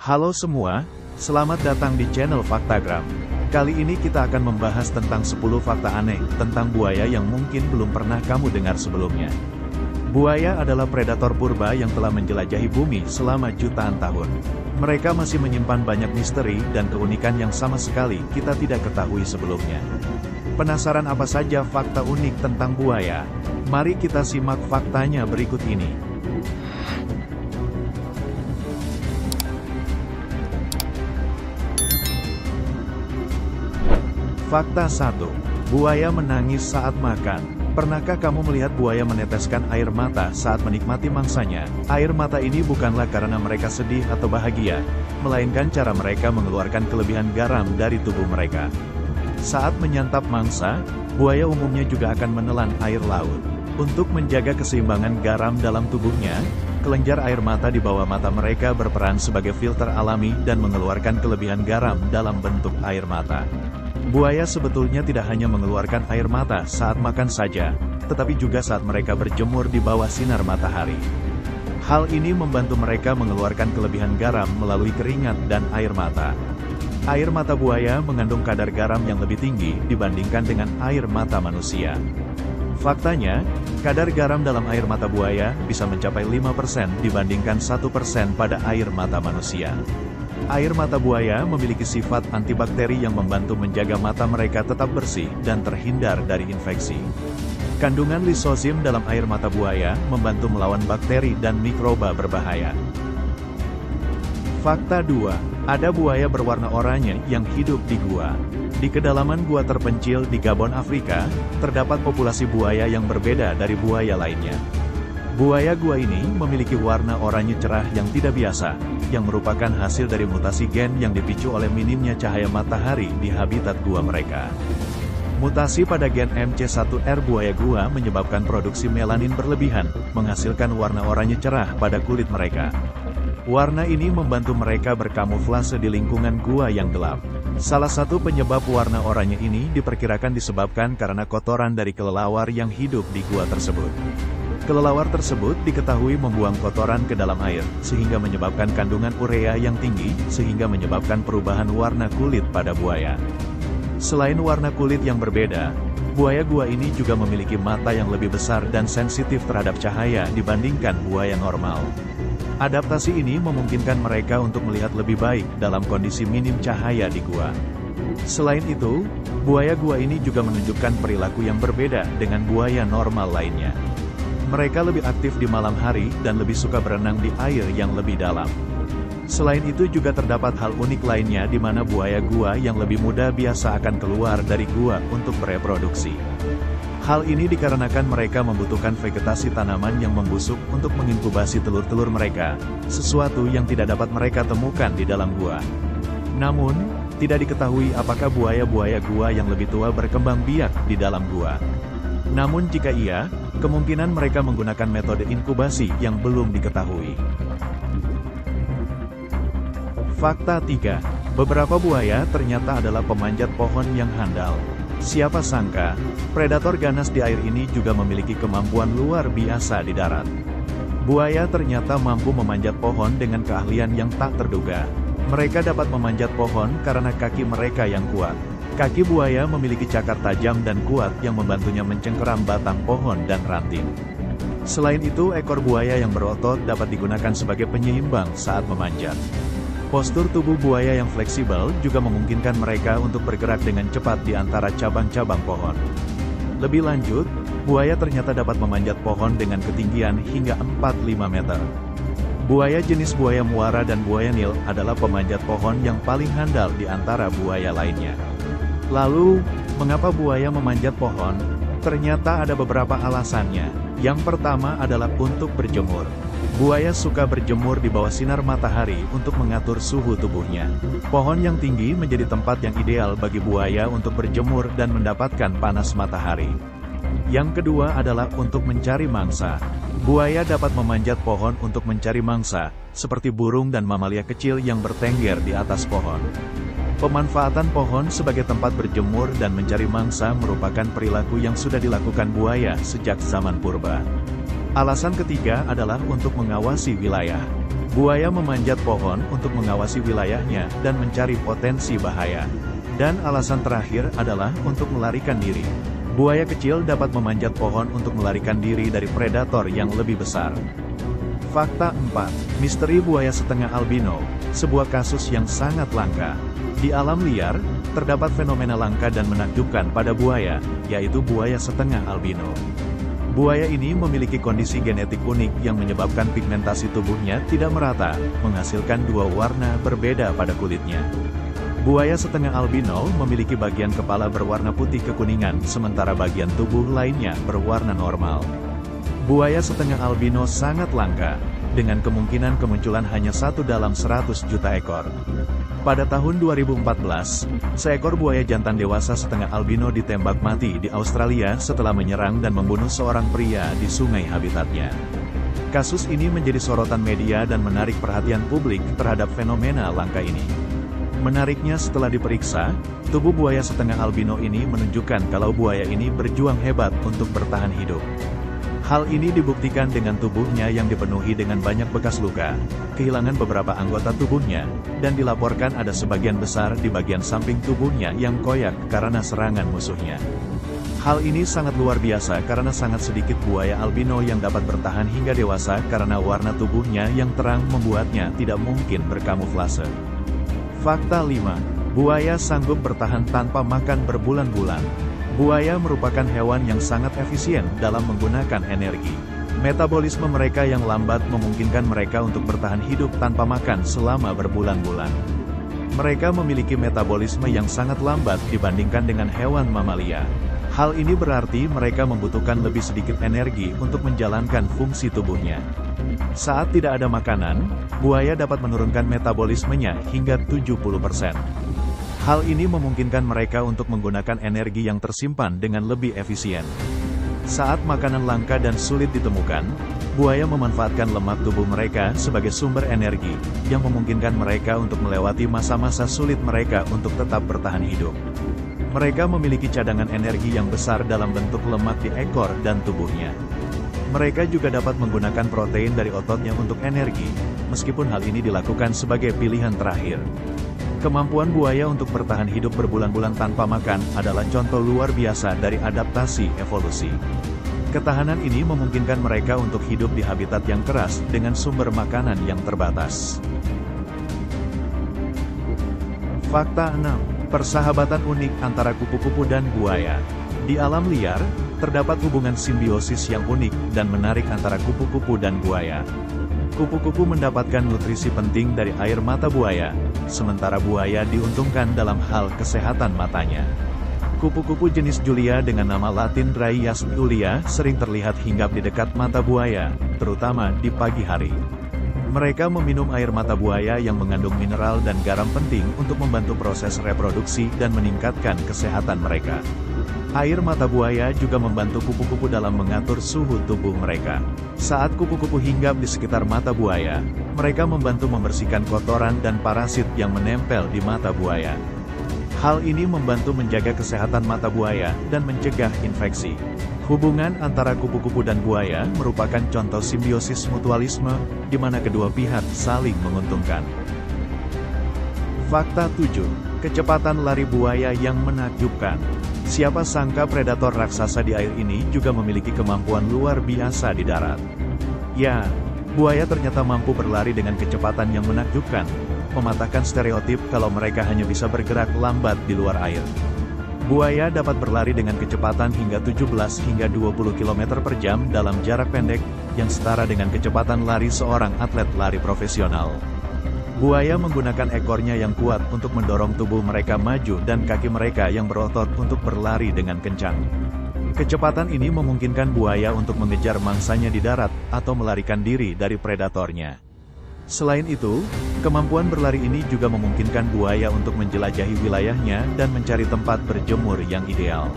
Halo semua, selamat datang di channel Faktagram. Kali ini kita akan membahas tentang 10 fakta aneh tentang buaya yang mungkin belum pernah kamu dengar sebelumnya. Buaya adalah predator purba yang telah menjelajahi bumi selama jutaan tahun. Mereka masih menyimpan banyak misteri dan keunikan yang sama sekali kita tidak ketahui sebelumnya. Penasaran apa saja fakta unik tentang buaya? Mari kita simak faktanya berikut ini. Fakta 1. Buaya menangis saat makan. Pernahkah kamu melihat buaya meneteskan air mata saat menikmati mangsanya? Air mata ini bukanlah karena mereka sedih atau bahagia, melainkan cara mereka mengeluarkan kelebihan garam dari tubuh mereka. Saat menyantap mangsa, buaya umumnya juga akan menelan air laut. Untuk menjaga keseimbangan garam dalam tubuhnya, kelenjar air mata di bawah mata mereka berperan sebagai filter alami dan mengeluarkan kelebihan garam dalam bentuk air mata. Buaya sebetulnya tidak hanya mengeluarkan air mata saat makan saja, tetapi juga saat mereka berjemur di bawah sinar matahari. Hal ini membantu mereka mengeluarkan kelebihan garam melalui keringat dan air mata. Air mata buaya mengandung kadar garam yang lebih tinggi dibandingkan dengan air mata manusia. Faktanya, kadar garam dalam air mata buaya bisa mencapai 5% dibandingkan 1% pada air mata manusia. Air mata buaya memiliki sifat antibakteri yang membantu menjaga mata mereka tetap bersih dan terhindar dari infeksi. Kandungan lisozim dalam air mata buaya membantu melawan bakteri dan mikroba berbahaya. Fakta 2. Ada buaya berwarna oranye yang hidup di gua. Di kedalaman gua terpencil di Gabon, Afrika, terdapat populasi buaya yang berbeda dari buaya lainnya. Buaya gua ini memiliki warna oranye cerah yang tidak biasa, yang merupakan hasil dari mutasi gen yang dipicu oleh minimnya cahaya matahari di habitat gua mereka. Mutasi pada gen MC1R buaya gua menyebabkan produksi melanin berlebihan, menghasilkan warna oranye cerah pada kulit mereka. Warna ini membantu mereka berkamuflase di lingkungan gua yang gelap. Salah satu penyebab warna oranye ini diperkirakan disebabkan karena kotoran dari kelelawar yang hidup di gua tersebut. Kelelawar tersebut diketahui membuang kotoran ke dalam air, sehingga menyebabkan kandungan urea yang tinggi, sehingga menyebabkan perubahan warna kulit pada buaya. Selain warna kulit yang berbeda, buaya gua ini juga memiliki mata yang lebih besar dan sensitif terhadap cahaya dibandingkan buaya normal. Adaptasi ini memungkinkan mereka untuk melihat lebih baik dalam kondisi minim cahaya di gua. Selain itu, buaya gua ini juga menunjukkan perilaku yang berbeda dengan buaya normal lainnya. Mereka lebih aktif di malam hari dan lebih suka berenang di air yang lebih dalam. Selain itu juga terdapat hal unik lainnya di mana buaya gua yang lebih muda biasa akan keluar dari gua untuk bereproduksi. Hal ini dikarenakan mereka membutuhkan vegetasi tanaman yang membusuk untuk menginkubasi telur-telur mereka, sesuatu yang tidak dapat mereka temukan di dalam gua. Namun, tidak diketahui apakah buaya-buaya gua yang lebih tua berkembang biak di dalam gua. Namun jika iya, kemungkinan mereka menggunakan metode inkubasi yang belum diketahui. Fakta 3. Beberapa buaya ternyata adalah pemanjat pohon yang handal. Siapa sangka, predator ganas di air ini juga memiliki kemampuan luar biasa di darat. Buaya ternyata mampu memanjat pohon dengan keahlian yang tak terduga. Mereka dapat memanjat pohon karena kaki mereka yang kuat. Kaki buaya memiliki cakar tajam dan kuat yang membantunya mencengkeram batang pohon dan ranting. Selain itu, ekor buaya yang berotot dapat digunakan sebagai penyeimbang saat memanjat. Postur tubuh buaya yang fleksibel juga memungkinkan mereka untuk bergerak dengan cepat di antara cabang-cabang pohon. Lebih lanjut, buaya ternyata dapat memanjat pohon dengan ketinggian hingga 4-5 meter. Buaya jenis buaya muara dan buaya nil adalah pemanjat pohon yang paling handal di antara buaya lainnya. Lalu, mengapa buaya memanjat pohon? Ternyata ada beberapa alasannya. Yang pertama adalah untuk berjemur. Buaya suka berjemur di bawah sinar matahari untuk mengatur suhu tubuhnya. Pohon yang tinggi menjadi tempat yang ideal bagi buaya untuk berjemur dan mendapatkan panas matahari. Yang kedua adalah untuk mencari mangsa. Buaya dapat memanjat pohon untuk mencari mangsa, seperti burung dan mamalia kecil yang bertengger di atas pohon. Pemanfaatan pohon sebagai tempat berjemur dan mencari mangsa merupakan perilaku yang sudah dilakukan buaya sejak zaman purba. Alasan ketiga adalah untuk mengawasi wilayah. Buaya memanjat pohon untuk mengawasi wilayahnya dan mencari potensi bahaya. Dan alasan terakhir adalah untuk melarikan diri. Buaya kecil dapat memanjat pohon untuk melarikan diri dari predator yang lebih besar. Fakta 4. Misteri buaya setengah albino, sebuah kasus yang sangat langka. Di alam liar, terdapat fenomena langka dan menakjubkan pada buaya, yaitu buaya setengah albino. Buaya ini memiliki kondisi genetik unik yang menyebabkan pigmentasi tubuhnya tidak merata, menghasilkan dua warna berbeda pada kulitnya. Buaya setengah albino memiliki bagian kepala berwarna putih kekuningan, sementara bagian tubuh lainnya berwarna normal. Buaya setengah albino sangat langka, dengan kemungkinan kemunculan hanya 1 dalam 100 juta ekor. Pada tahun 2014, seekor buaya jantan dewasa setengah albino ditembak mati di Australia setelah menyerang dan membunuh seorang pria di sungai habitatnya. Kasus ini menjadi sorotan media dan menarik perhatian publik terhadap fenomena langka ini. Menariknya setelah diperiksa, tubuh buaya setengah albino ini menunjukkan kalau buaya ini berjuang hebat untuk bertahan hidup. Hal ini dibuktikan dengan tubuhnya yang dipenuhi dengan banyak bekas luka, kehilangan beberapa anggota tubuhnya, dan dilaporkan ada sebagian besar di bagian samping tubuhnya yang koyak karena serangan musuhnya. Hal ini sangat luar biasa karena sangat sedikit buaya albino yang dapat bertahan hingga dewasa karena warna tubuhnya yang terang membuatnya tidak mungkin berkamuflase. Fakta 5. Buaya sanggup bertahan tanpa makan berbulan-bulan. Buaya merupakan hewan yang sangat efisien dalam menggunakan energi. Metabolisme mereka yang lambat memungkinkan mereka untuk bertahan hidup tanpa makan selama berbulan-bulan. Mereka memiliki metabolisme yang sangat lambat dibandingkan dengan hewan mamalia. Hal ini berarti mereka membutuhkan lebih sedikit energi untuk menjalankan fungsi tubuhnya. Saat tidak ada makanan, buaya dapat menurunkan metabolismenya hingga 70%. Hal ini memungkinkan mereka untuk menggunakan energi yang tersimpan dengan lebih efisien. Saat makanan langka dan sulit ditemukan, buaya memanfaatkan lemak tubuh mereka sebagai sumber energi, yang memungkinkan mereka untuk melewati masa-masa sulit mereka untuk tetap bertahan hidup. Mereka memiliki cadangan energi yang besar dalam bentuk lemak di ekor dan tubuhnya. Mereka juga dapat menggunakan protein dari ototnya untuk energi, meskipun hal ini dilakukan sebagai pilihan terakhir. Kemampuan buaya untuk bertahan hidup berbulan-bulan tanpa makan adalah contoh luar biasa dari adaptasi evolusi. Ketahanan ini memungkinkan mereka untuk hidup di habitat yang keras dengan sumber makanan yang terbatas. Fakta 6. Persahabatan unik antara kupu-kupu dan buaya. Di alam liar, terdapat hubungan simbiosis yang unik dan menarik antara kupu-kupu dan buaya. Kupu-kupu mendapatkan nutrisi penting dari air mata buaya, sementara buaya diuntungkan dalam hal kesehatan matanya. Kupu-kupu jenis Julia dengan nama latin Dryas julia sering terlihat hinggap di dekat mata buaya, terutama di pagi hari. Mereka meminum air mata buaya yang mengandung mineral dan garam penting untuk membantu proses reproduksi dan meningkatkan kesehatan mereka. Air mata buaya juga membantu kupu-kupu dalam mengatur suhu tubuh mereka. Saat kupu-kupu hinggap di sekitar mata buaya, mereka membantu membersihkan kotoran dan parasit yang menempel di mata buaya. Hal ini membantu menjaga kesehatan mata buaya dan mencegah infeksi. Hubungan antara kupu-kupu dan buaya merupakan contoh simbiosis mutualisme, di mana kedua pihak saling menguntungkan. Fakta 7. Kecepatan lari buaya yang menakjubkan. Siapa sangka predator raksasa di air ini juga memiliki kemampuan luar biasa di darat. Ya, buaya ternyata mampu berlari dengan kecepatan yang menakjubkan, mematahkan stereotip kalau mereka hanya bisa bergerak lambat di luar air. Buaya dapat berlari dengan kecepatan hingga 17 hingga 20 km per jam dalam jarak pendek, yang setara dengan kecepatan lari seorang atlet lari profesional. Buaya menggunakan ekornya yang kuat untuk mendorong tubuh mereka maju dan kaki mereka yang berotot untuk berlari dengan kencang. Kecepatan ini memungkinkan buaya untuk mengejar mangsanya di darat, atau melarikan diri dari predatornya. Selain itu, kemampuan berlari ini juga memungkinkan buaya untuk menjelajahi wilayahnya dan mencari tempat berjemur yang ideal.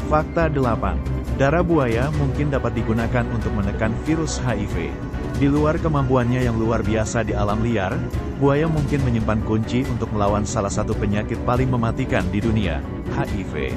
Fakta 8. Darah buaya mungkin dapat digunakan untuk menekan virus HIV. Di luar kemampuannya yang luar biasa di alam liar, buaya mungkin menyimpan kunci untuk melawan salah satu penyakit paling mematikan di dunia, HIV.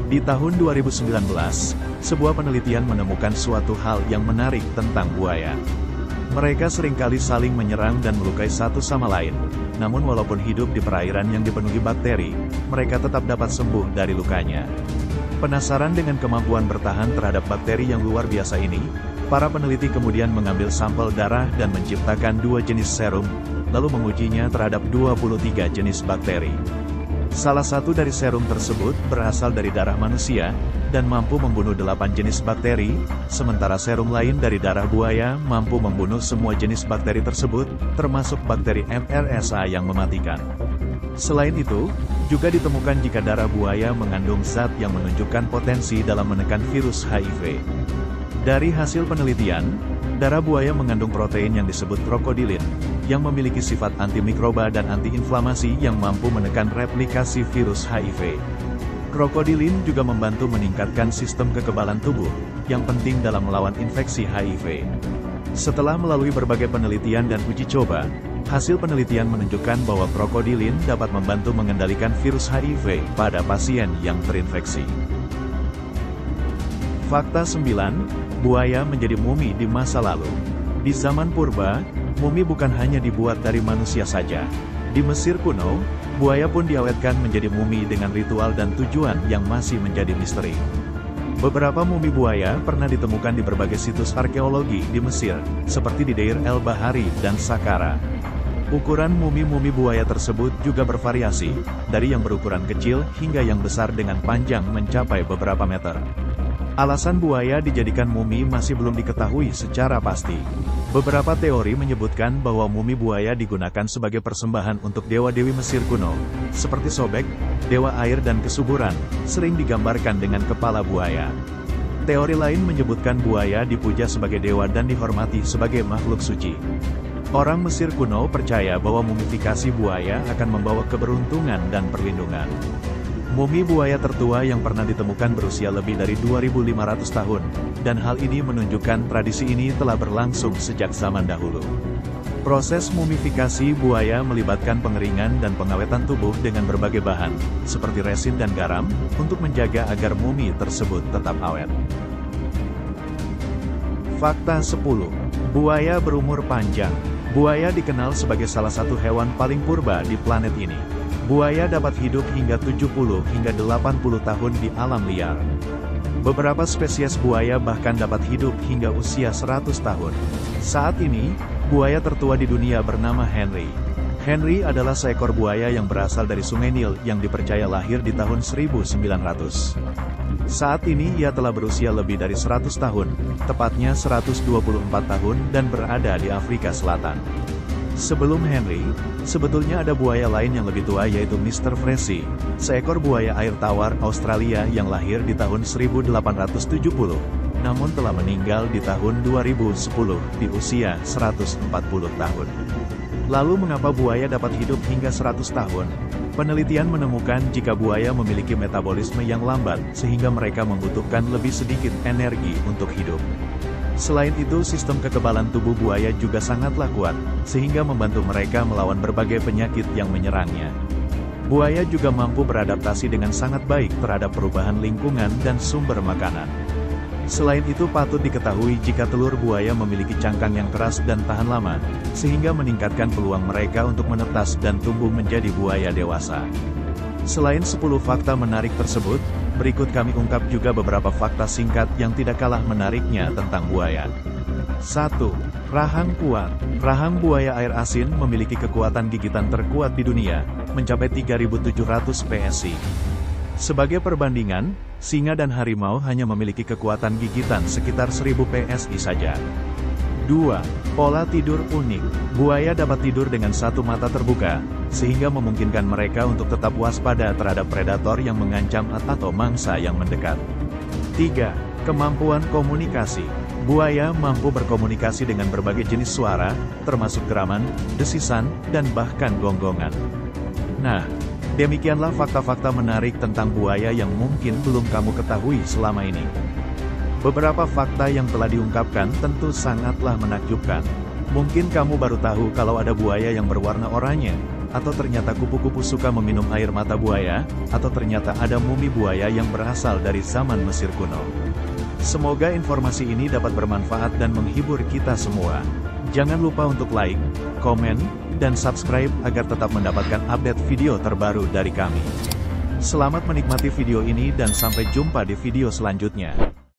Di tahun 2019, sebuah penelitian menemukan suatu hal yang menarik tentang buaya. Mereka seringkali saling menyerang dan melukai satu sama lain. Namun walaupun hidup di perairan yang dipenuhi bakteri, mereka tetap dapat sembuh dari lukanya. Penasaran dengan kemampuan bertahan terhadap bakteri yang luar biasa ini, para peneliti kemudian mengambil sampel darah dan menciptakan dua jenis serum, lalu mengujinya terhadap 23 jenis bakteri. Salah satu dari serum tersebut berasal dari darah manusia, dan mampu membunuh 8 jenis bakteri, sementara serum lain dari darah buaya mampu membunuh semua jenis bakteri tersebut, termasuk bakteri MRSA yang mematikan. Selain itu, juga ditemukan jika darah buaya mengandung zat yang menunjukkan potensi dalam menekan virus HIV. Dari hasil penelitian, darah buaya mengandung protein yang disebut krokodilin, yang memiliki sifat antimikroba dan antiinflamasi yang mampu menekan replikasi virus HIV. Krokodilin juga membantu meningkatkan sistem kekebalan tubuh, yang penting dalam melawan infeksi HIV. Setelah melalui berbagai penelitian dan uji coba, hasil penelitian menunjukkan bahwa krokodilin dapat membantu mengendalikan virus HIV pada pasien yang terinfeksi. Fakta 9, buaya menjadi mumi di masa lalu. Di zaman purba, mumi bukan hanya dibuat dari manusia saja. Di Mesir kuno, buaya pun diawetkan menjadi mumi dengan ritual dan tujuan yang masih menjadi misteri. Beberapa mumi buaya pernah ditemukan di berbagai situs arkeologi di Mesir, seperti di Deir el-Bahari dan Saqqara. Ukuran mumi-mumi buaya tersebut juga bervariasi, dari yang berukuran kecil hingga yang besar dengan panjang mencapai beberapa meter. Alasan buaya dijadikan mumi masih belum diketahui secara pasti. Beberapa teori menyebutkan bahwa mumi buaya digunakan sebagai persembahan untuk dewa-dewi Mesir kuno, seperti Sobek, dewa air dan kesuburan, sering digambarkan dengan kepala buaya. Teori lain menyebutkan buaya dipuja sebagai dewa dan dihormati sebagai makhluk suci. Orang Mesir kuno percaya bahwa mumifikasi buaya akan membawa keberuntungan dan perlindungan. Mumi buaya tertua yang pernah ditemukan berusia lebih dari 2.500 tahun, dan hal ini menunjukkan tradisi ini telah berlangsung sejak zaman dahulu. Proses mumifikasi buaya melibatkan pengeringan dan pengawetan tubuh dengan berbagai bahan, seperti resin dan garam, untuk menjaga agar mumi tersebut tetap awet. Fakta 10. Buaya berumur panjang. Buaya dikenal sebagai salah satu hewan paling purba di planet ini. Buaya dapat hidup hingga 70 hingga 80 tahun di alam liar. Beberapa spesies buaya bahkan dapat hidup hingga usia 100 tahun. Saat ini, buaya tertua di dunia bernama Henry. Henry adalah seekor buaya yang berasal dari Sungai Nil yang dipercaya lahir di tahun 1900. Saat ini ia telah berusia lebih dari 100 tahun, tepatnya 124 tahun dan berada di Afrika Selatan. Sebelum Henry, sebetulnya ada buaya lain yang lebih tua yaitu Mr. Freshy, seekor buaya air tawar Australia yang lahir di tahun 1870, namun telah meninggal di tahun 2010 di usia 140 tahun. Lalu mengapa buaya dapat hidup hingga 100 tahun? Penelitian menemukan jika buaya memiliki metabolisme yang lambat sehingga mereka membutuhkan lebih sedikit energi untuk hidup. Selain itu, sistem kekebalan tubuh buaya juga sangatlah kuat, sehingga membantu mereka melawan berbagai penyakit yang menyerangnya. Buaya juga mampu beradaptasi dengan sangat baik terhadap perubahan lingkungan dan sumber makanan. Selain itu, patut diketahui jika telur buaya memiliki cangkang yang keras dan tahan lama, sehingga meningkatkan peluang mereka untuk menetas dan tumbuh menjadi buaya dewasa. Selain 10 fakta menarik tersebut, berikut kami ungkap juga beberapa fakta singkat yang tidak kalah menariknya tentang buaya. 1. Rahang kuat. Rahang buaya air asin memiliki kekuatan gigitan terkuat di dunia, mencapai 3.700 PSI. Sebagai perbandingan, singa dan harimau hanya memiliki kekuatan gigitan sekitar 1.000 PSI saja. 2. Pola tidur unik. Buaya dapat tidur dengan satu mata terbuka, sehingga memungkinkan mereka untuk tetap waspada terhadap predator yang mengancam atau mangsa yang mendekat. 3. Kemampuan komunikasi. Buaya mampu berkomunikasi dengan berbagai jenis suara, termasuk geraman, desisan, dan bahkan gonggongan. Nah, demikianlah fakta-fakta menarik tentang buaya yang mungkin belum kamu ketahui selama ini. Beberapa fakta yang telah diungkapkan tentu sangatlah menakjubkan. Mungkin kamu baru tahu kalau ada buaya yang berwarna oranye, Atau ternyata kupu-kupu suka meminum air mata buaya? Atau ternyata ada mumi buaya yang berasal dari zaman Mesir kuno? Semoga informasi ini dapat bermanfaat dan menghibur kita semua. Jangan lupa untuk like, komen, dan subscribe agar tetap mendapatkan update video terbaru dari kami. Selamat menikmati video ini dan sampai jumpa di video selanjutnya.